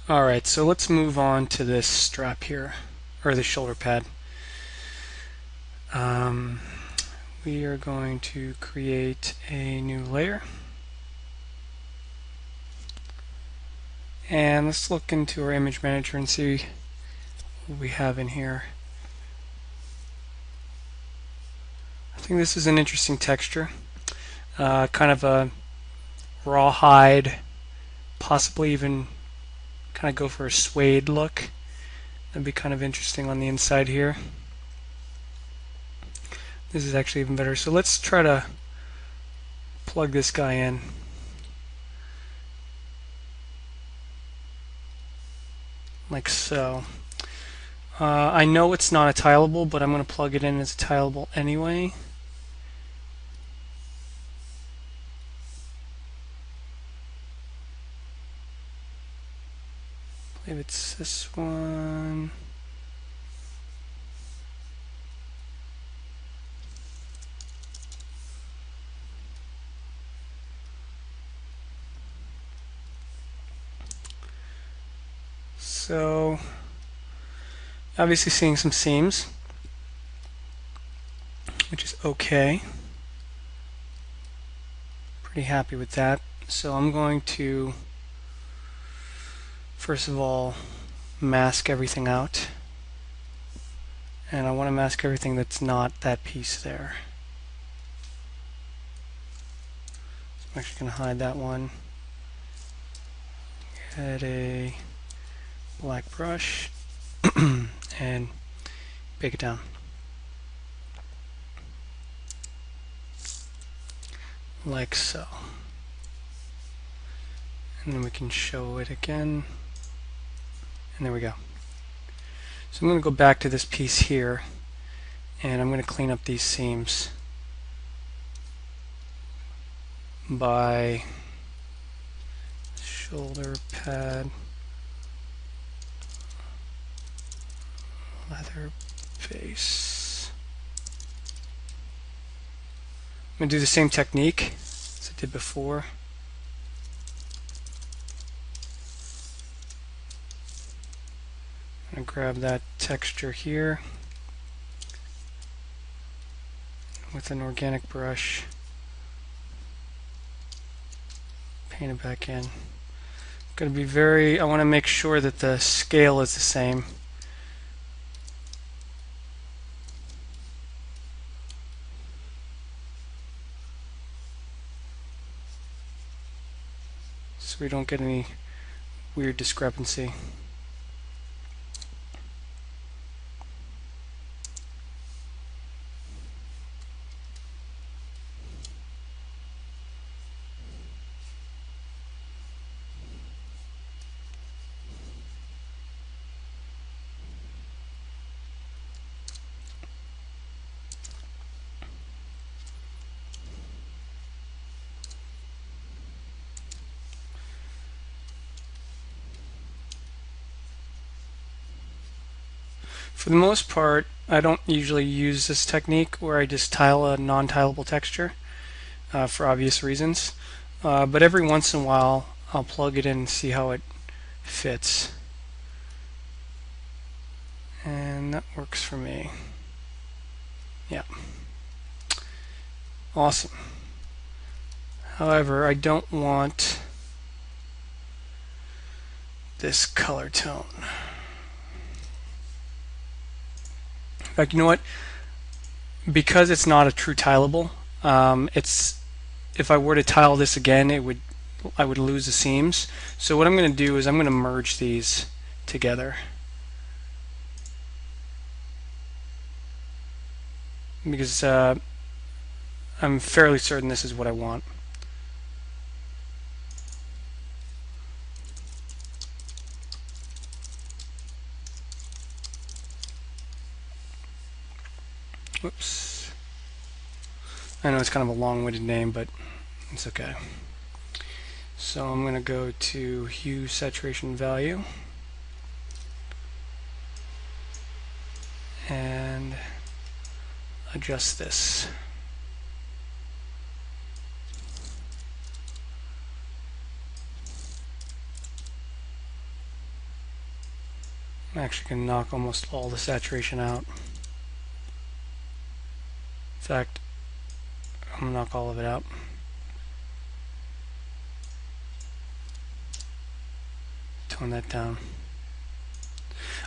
Alright, so let's move on to this strap here, or the shoulder pad. Um, we are going to create a new layer. And let's look into our image manager and see what we have in here. I think this is an interesting texture. Kind of a rawhide, possibly even kind of go for a suede look. That'd be kind of interesting on the inside here. This is actually even better. So let's try to plug this guy in. Like so. I know it's not a tileable, but I'm going to plug it in as a tileable anyway. I believe it's this one. So, obviously seeing some seams, which is okay. Pretty happy with that. So I'm going to, first of all, mask everything out. And I want to mask everything that's not that piece there. So I'm actually going to hide that one. Get a black brush and bake it down. Like so. And then we can show it again. And there we go. So I'm going to go back to this piece here, and I'm going to clean up these seams by shoulder pad, leather base. I'm going to do the same technique as I did before. I'm going to grab that texture here with an organic brush, paint it back in. Going to be I want to make sure that the scale is the same. So we don't get any weird discrepancy. For the most part, I don't usually use this technique where I just tile a non-tileable texture for obvious reasons. But every once in a while, I'll plug it in and see how it fits. And that works for me. Yeah. Awesome. However, I don't want this color tone. In fact, you know what? Because it's not a true tileable, if I were to tile this again, I would lose the seams. So what I'm going to do is I'm going to merge these together, because I'm fairly certain this is what I want. Whoops. I know it's kind of a long-winded name, but it's okay. So I'm going to go to hue saturation value and adjust this. I'm actually going to knock almost all the saturation out. In fact, I'm going to knock all of it out. Tone that down.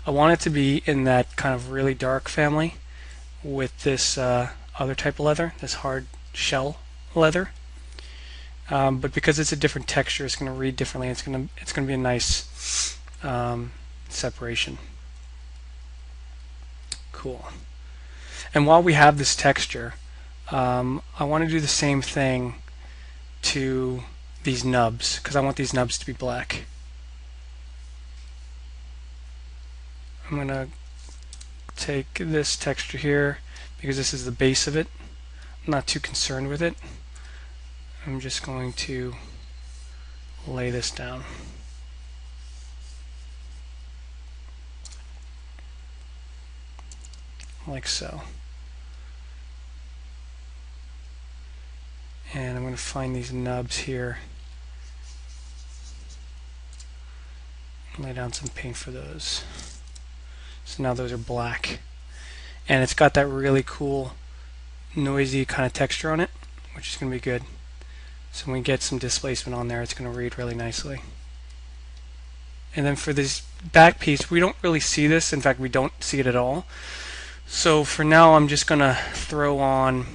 I want it to be in that kind of really dark family with this other type of leather, this hard shell leather. But because it's a different texture, it's going to read differently. It's going to be a nice separation. Cool. And while we have this texture, I want to do the same thing to these nubs because I want these nubs to be black. I'm going to take this texture here because this is the base of it. I'm not too concerned with it. I'm just going to lay this down. Like so. And I'm going to find these nubs here. Lay down some paint for those. So now those are black. And it's got that really cool, noisy kind of texture on it, which is going to be good. So when we get some displacement on there, it's going to read really nicely. And then for this back piece, we don't really see this. In fact, we don't see it at all. So for now, I'm just going to throw on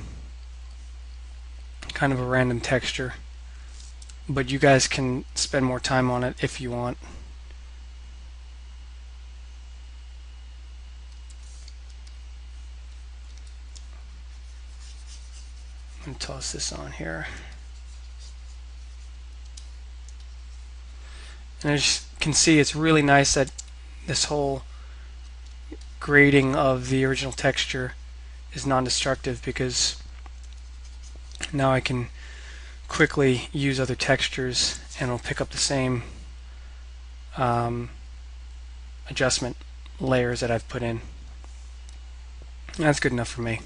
kind of a random texture. But you guys can spend more time on it if you want. I'm going to toss this on here. And as you can see, it's really nice that this whole grading of the original texture is non-destructive because now I can quickly use other textures and it'll pick up the same adjustment layers that I've put in. And that's good enough for me.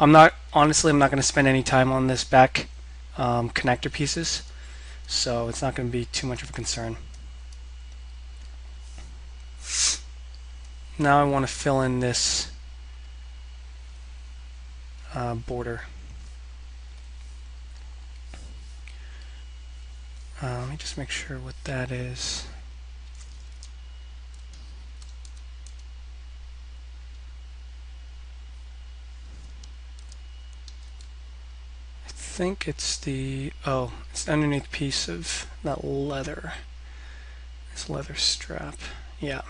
Honestly, I'm not going to spend any time on this back connector pieces, so it's not going to be too much of a concern. Now I want to fill in this border. Let me just make sure what that is. I think it's it's the underneath piece of that leather. This leather strap. Yeah.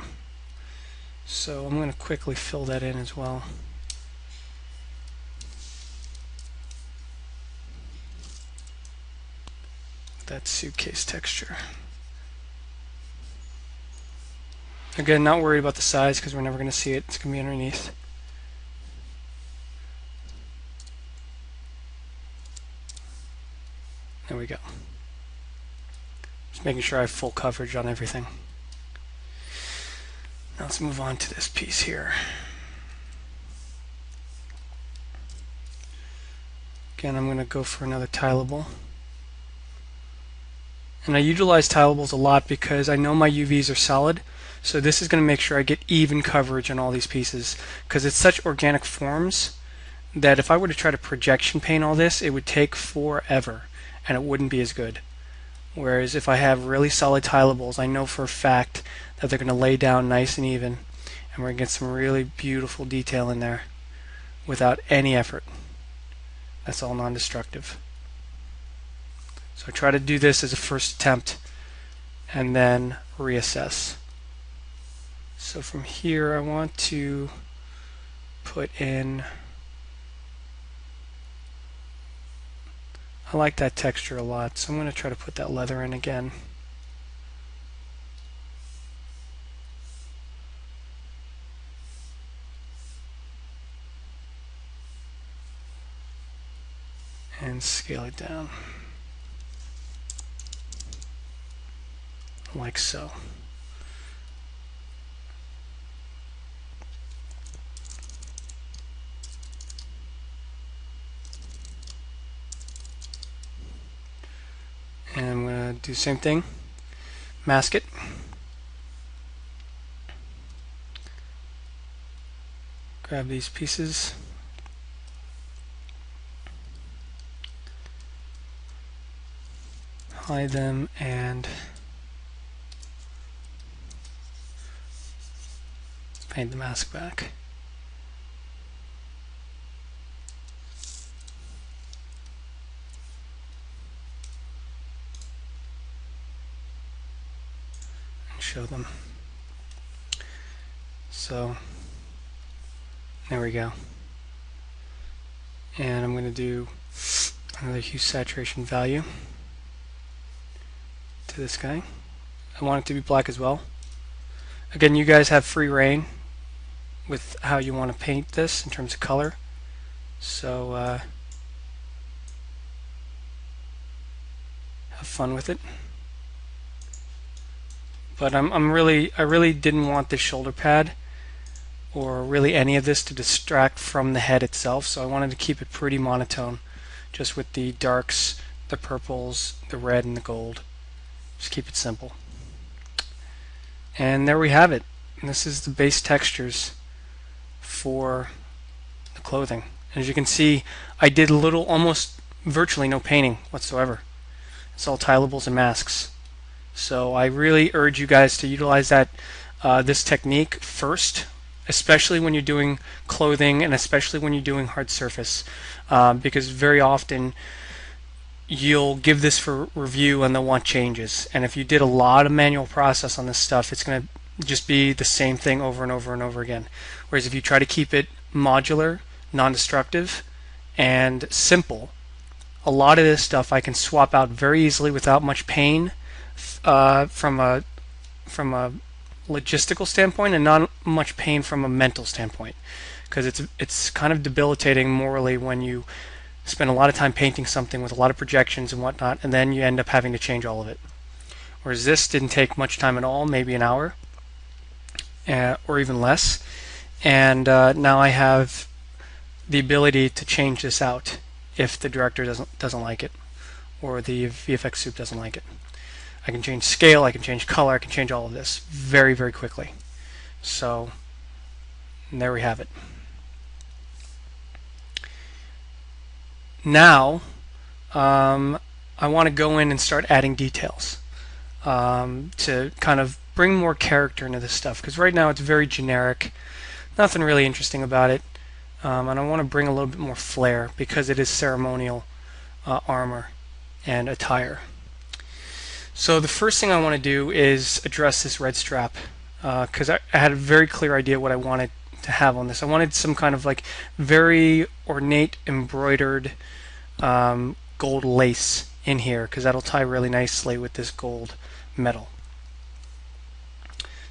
So I'm going to quickly fill that in as well. That suitcase texture. Again, not worried about the size because we're never going to see it. It's going to be underneath. There we go. Just making sure I have full coverage on everything. Now let's move on to this piece here. Again, I'm going to go for another tileable. And I utilize tileables a lot because I know my UVs are solid. So this is going to make sure I get even coverage on all these pieces because it's such organic forms that if I were to try to projection paint all this, it would take forever and it wouldn't be as good. Whereas if I have really solid tileables, I know for a fact that they're going to lay down nice and even, and we're going to get some really beautiful detail in there without any effort. That's all non-destructive. So I try to do this as a first attempt and then reassess. So from here I want to put in, I like that texture a lot, so I'm going to try to put that leather in again. And scale it down. Like so. And I'm going to do the same thing. Mask it. grab these pieces, hide them, and paint the mask back. And show them. So there we go. And I'm going to do another hue saturation value to this guy. I want it to be black as well. Again, you guys have free reign with how you want to paint this in terms of color. So have fun with it. But I really didn't want this shoulder pad or really any of this to distract from the head itself, so I wanted to keep it pretty monotone, just with the darks, the purples, the red, and the gold. Just keep it simple. And there we have it. And this is the base textures for the clothing. As you can see, I did almost virtually no painting whatsoever. It's all tileables and masks. So I really urge you guys to utilize this technique first, especially when you're doing clothing and especially when you're doing hard surface, because very often you'll give this for review and they'll want changes. And if you did a lot of manual process on this stuff, it's going to just be the same thing over and over and over again. Whereas if you try to keep it modular, non-destructive, and simple, a lot of this stuff I can swap out very easily without much pain from a logistical standpoint, and not much pain from a mental standpoint, because it's kind of debilitating morally when you spend a lot of time painting something with a lot of projections and whatnot, and then you end up having to change all of it. Whereas this didn't take much time at all, maybe an hour or even less, and now I have the ability to change this out if the director doesn't like it, or the VFX soup doesn't like it. I can change scale, I can change color, I can change all of this very, very quickly. So there we have it. Now I want to go in and start adding details to kind of bring more character into this stuff, because right now it's very generic, nothing really interesting about it, and I want to bring a little bit more flair because it is ceremonial armor and attire. So the first thing I want to do is address this red strap, because I had a very clear idea what I wanted to have on this. I wanted some kind of like very ornate embroidered gold lace in here, because that'll tie really nicely with this gold metal.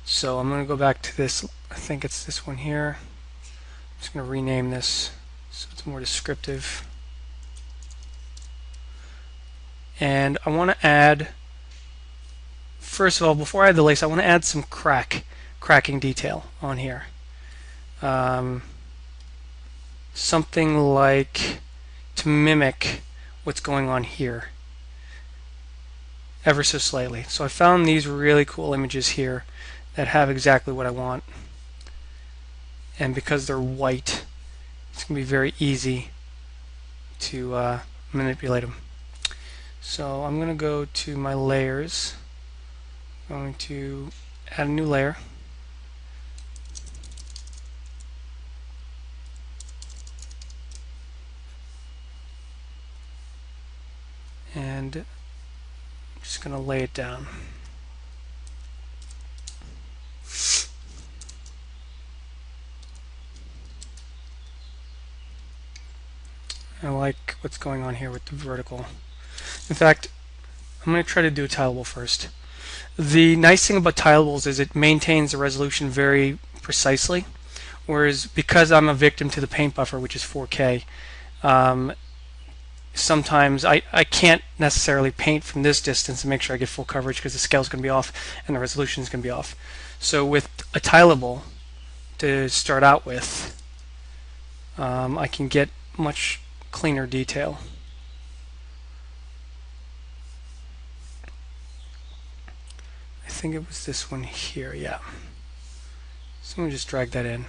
So I'm going to go back to this, I think it's this one here. I'm just going to rename this so it's more descriptive. And I want to add, first of all, before I add the lace, I want to add some cracking detail on here. Something like to mimic what's going on here, ever so slightly. So I found these really cool images here that have exactly what I want. And because they're white, it's going to be very easy to manipulate them. So I'm going to go to my layers. I'm going to add a new layer. And I'm just going to lay it down. I like what's going on here with the vertical. In fact, I'm going to try to do a tileable first. The nice thing about tileables is it maintains the resolution very precisely, whereas because I'm a victim to the paint buffer, which is 4K, sometimes I can't necessarily paint from this distance and make sure I get full coverage, because the scale is going to be off and the resolution is going to be off. So with a tileable to start out with, I can get much cleaner detail. I think it was this one here, yeah. So I'm going to just drag that in.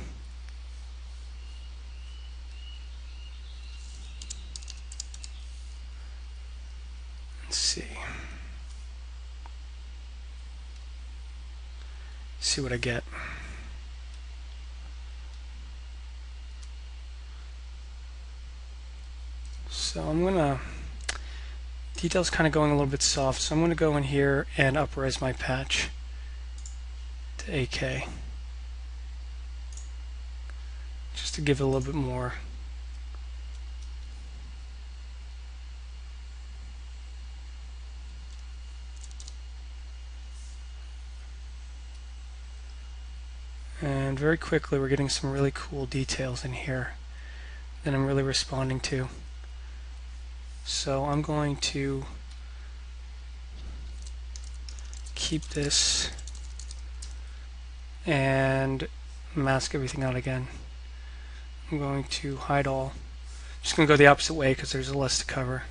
See what I get. So I'm gonna, detail's kind of going a little bit soft, so I'm gonna go in here and up-res my patch to 8K, just to give it a little bit more. And very quickly we're getting some really cool details in here that I'm really responding to. So I'm going to keep this and mask everything out again. I'm going to hide all. Just going to go the opposite way because there's less to cover.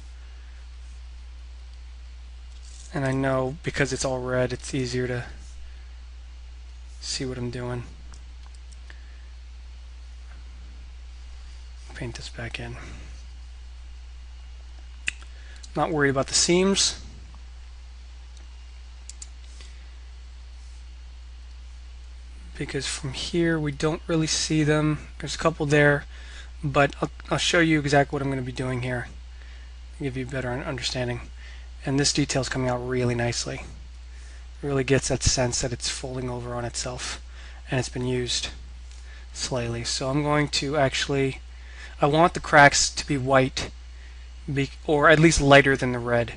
And I know because it's all red, it's easier to see what I'm doing. Paint this back in. Not worried about the seams. Because from here we don't really see them. There's a couple there, but I'll show you exactly what I'm going to be doing here. Give you a better understanding. And this detail is coming out really nicely. It really gets that sense that it's folding over on itself and it's been used slightly. So I'm going to actually, I want the cracks to be white, or at least lighter than the red.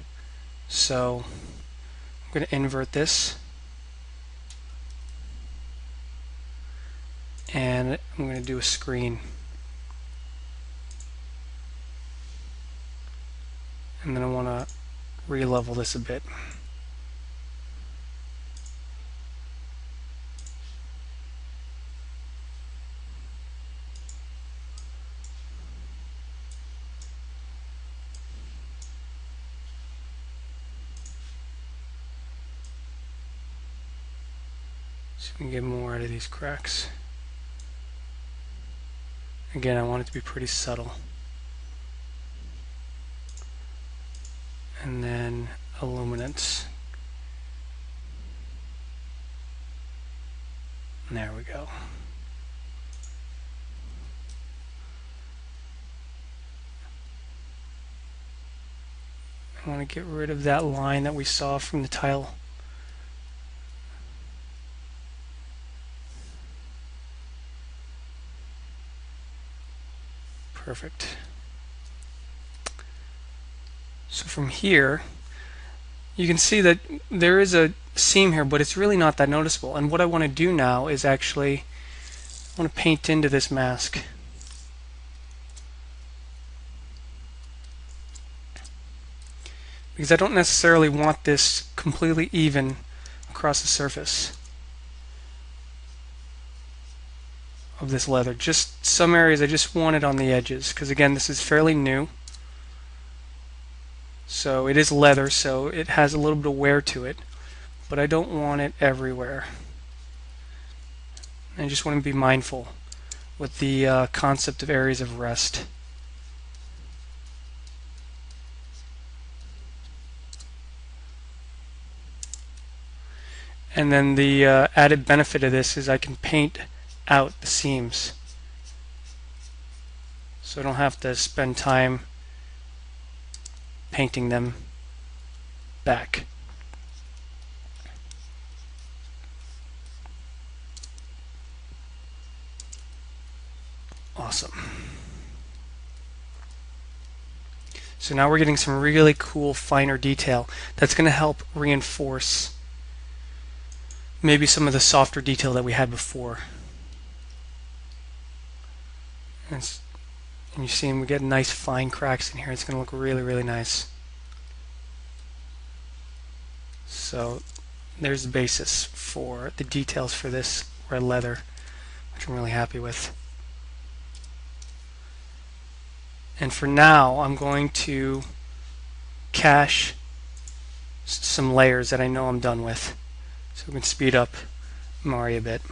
So I'm going to invert this, and I'm going to do a screen. And then I want to re-level this a bit. So we can get more out of these cracks. Again, I want it to be pretty subtle. And then illuminance. And there we go. I want to get rid of that line that we saw from the tile. Perfect. So from here, you can see that there is a seam here, but it's really not that noticeable. And what I want to do now is actually, I want to paint into this mask. Because I don't necessarily want this completely even across the surface of this leather. Just some areas I just want it on the edges, because again, this is fairly new. So it is leather, so it has a little bit of wear to it, but I don't want it everywhere. I just want to be mindful with the concept of areas of rest. And then the added benefit of this is I can paint out the seams, so I don't have to spend time painting them back. Awesome. So now we're getting some really cool finer detail that's going to help reinforce maybe some of the softer detail that we had before. And you see we get nice fine cracks in here. It's going to look really, really nice. So there's the basis for the details for this red leather, which I'm really happy with. And for now, I'm going to cache some layers that I know I'm done with. So we can speed up Mari a bit.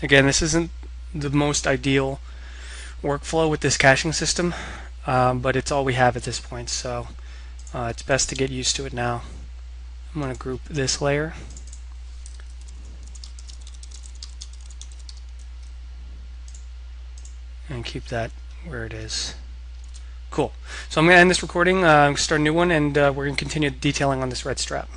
Again, this isn't the most ideal workflow with this caching system, but it's all we have at this point, so it's best to get used to it now. I'm going to group this layer. And keep that where it is. Cool. So I'm going to end this recording, start a new one, and we're going to continue detailing on this red strap.